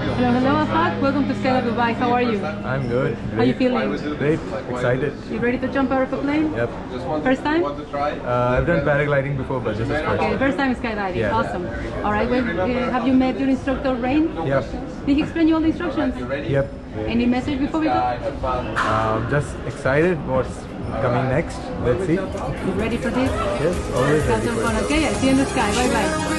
Hello, hello, Afak. Welcome to Skydive Dubai. How are you? I'm good. Great. How are you feeling? Great. Excited. You ready to jump out of a plane? Yep. First time? I've done paragliding before, but this is first. Okay, first time skydiving. Yeah. Awesome. All right. Well, have you met your instructor, Rain? Yep. Did he explain you all the instructions? Yep. Any message before we go? Just excited. What's coming next? Let's see. You ready for this? Yes. Always Have ready. some fun. Okay. I see you in the sky. Bye bye.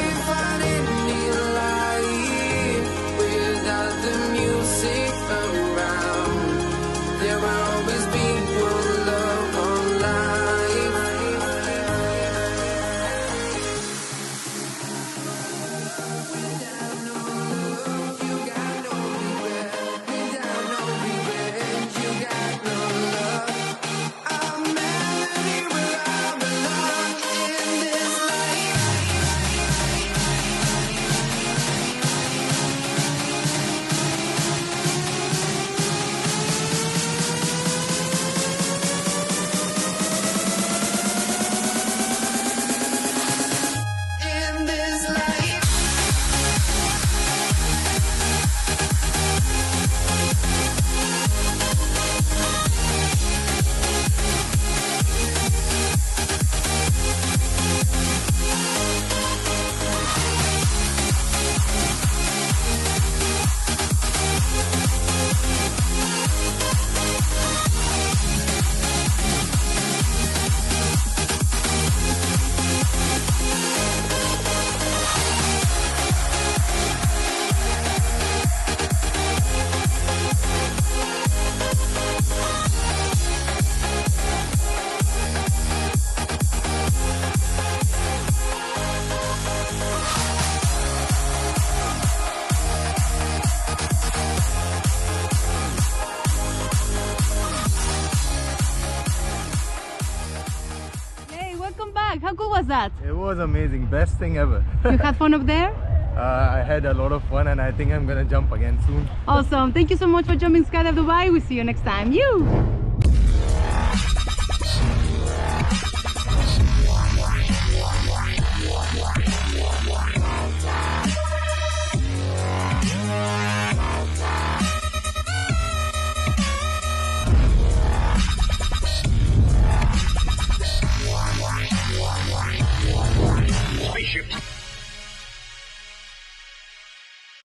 Welcome back. How cool was that? It was amazing. Best thing ever. You had fun up there? I had a lot of fun, and I think I'm gonna jump again soon. Awesome. Thank you so much for jumping Skydive Dubai. We'll see you next time. You!